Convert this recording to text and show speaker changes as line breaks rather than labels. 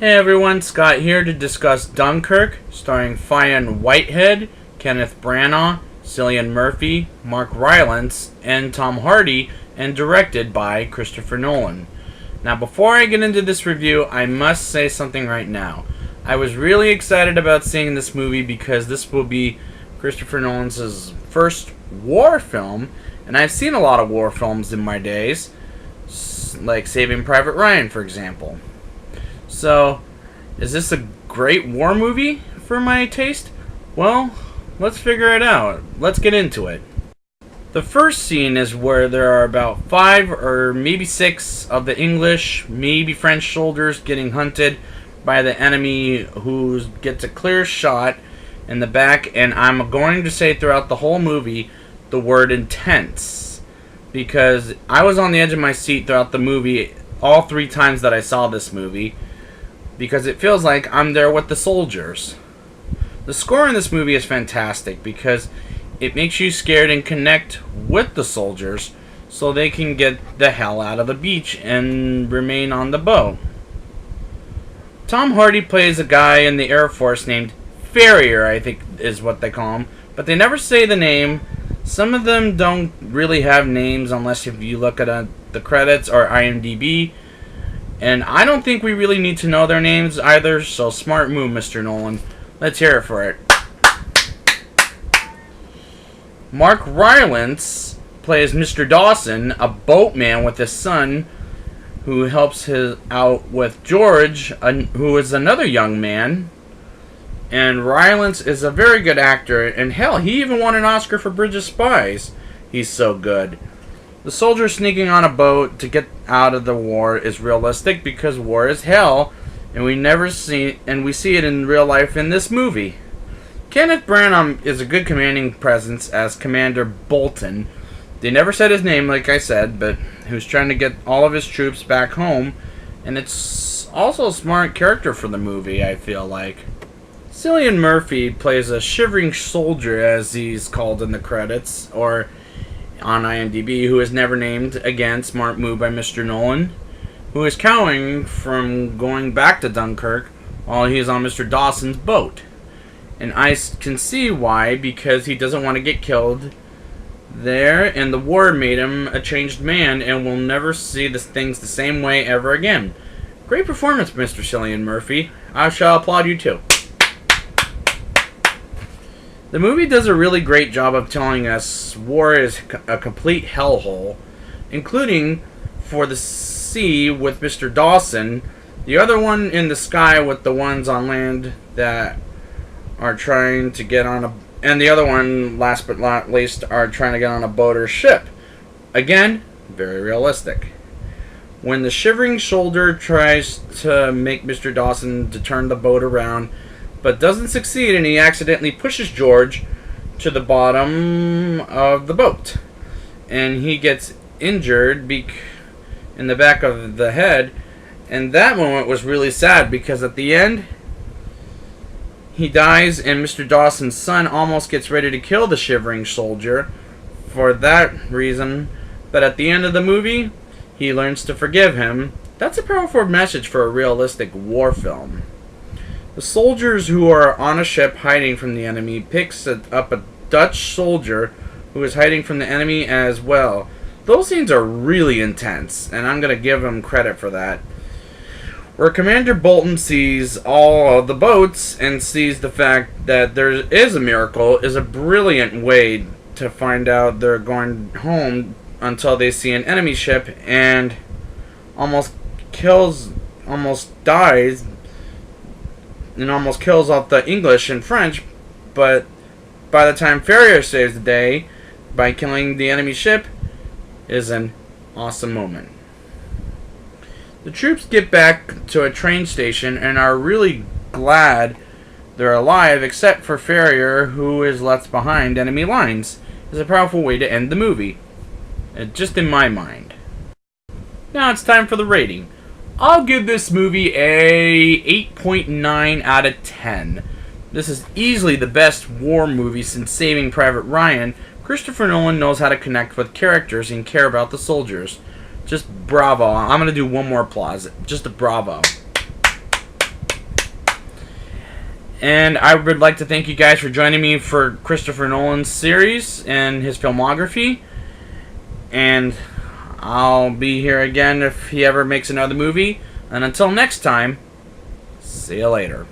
Hey everyone, Scott here to discuss Dunkirk, starring Fionn Whitehead, Kenneth Branagh, Cillian Murphy, Mark Rylance, and Tom Hardy, and directed by Christopher Nolan. Now before I get into this review, I must say something right now. I was really excited about seeing this movie because this will be Christopher Nolan's first war film, and I've seen a lot of war films in my days, like Saving Private Ryan, for example. So, is this a great war movie for my taste? Well, let's figure it out. Let's get into it. The first scene is where there are about 5 or maybe 6 of the English, maybe French soldiers getting hunted by the enemy who gets a clear shot in the back, and I'm going to say throughout the whole movie the word intense, because I was on the edge of my seat throughout the movie all 3 times that I saw this movie, because it feels like I'm there with the soldiers. The score in this movie is fantastic because it makes you scared and connect with the soldiers so they can get the hell out of the beach and remain on the boat. Tom Hardy plays a guy in the Air Force named Farrier, I think is what they call him, but they never say the name. Some of them don't really have names unless if you look at the credits or IMDb. And I don't think we really need to know their names either, so smart move, Mr. Nolan. Let's hear it for it. Mark Rylance plays Mr. Dawson, a boatman with his son, who helps out with George, who is another young man. And Rylance is a very good actor, and hell, he even won an Oscar for Bridge of Spies. He's so good. The soldiers sneaking on a boat to get out of the war is realistic because war is hell, and we see it in real life in this movie. Kenneth Branagh is a good commanding presence as Commander Bolton. They never said his name, like I said, but who's trying to get all of his troops back home, and it's also a smart character for the movie, I feel like. Cillian Murphy plays a shivering soldier, as he's called in the credits, or on IMDb, who is never named. Again, smart move by Mr. Nolan, who is cowering from going back to Dunkirk while he is on Mr. Dawson's boat. And I can see why, because he doesn't want to get killed there, and the war made him a changed man and will never see things the same way ever again. Great performance, Mr. Cillian Murphy. I shall applaud you too. The movie does a really great job of telling us war is a complete hellhole, including for the sea with Mr. Dawson, the other one in the sky with the ones on land that are trying to get on a, and the other one, last but not least, are trying to get on a boat or ship. Again, very realistic. When the shivering soldier tries to make Mr. Dawson to turn the boat around, but doesn't succeed, and he accidentally pushes George to the bottom of the boat, and he gets injured in the back of the head, and that moment was really sad because at the end he dies, and Mr. Dawson's son almost gets ready to kill the shivering soldier for that reason, but at the end of the movie he learns to forgive him. That's a powerful message for a realistic war film. The soldiers who are on a ship hiding from the enemy picks up a Dutch soldier who is hiding from the enemy as well. Those scenes are really intense, and I'm going to give him credit for that. Where Commander Bolton sees all of the boats and sees the fact that there is a miracle is a brilliant way to find out they're going home until they see an enemy ship and almost dies, and almost kills off the English and French, but by the time Farrier saves the day by killing the enemy ship is an awesome moment. The troops get back to a train station and are really glad they're alive, except for Farrier, who is left behind enemy lines. It's a powerful way to end the movie, just in my mind. Now it's time for the rating. I'll give this movie a 8.9 out of 10. This is easily the best war movie since Saving Private Ryan. Christopher Nolan knows how to connect with characters and care about the soldiers. Just bravo. I'm going to do one more applause. Just a bravo. And I would like to thank you guys for joining me for Christopher Nolan's series and his filmography. And I'll be here again if he ever makes another movie. And until next time, see you later.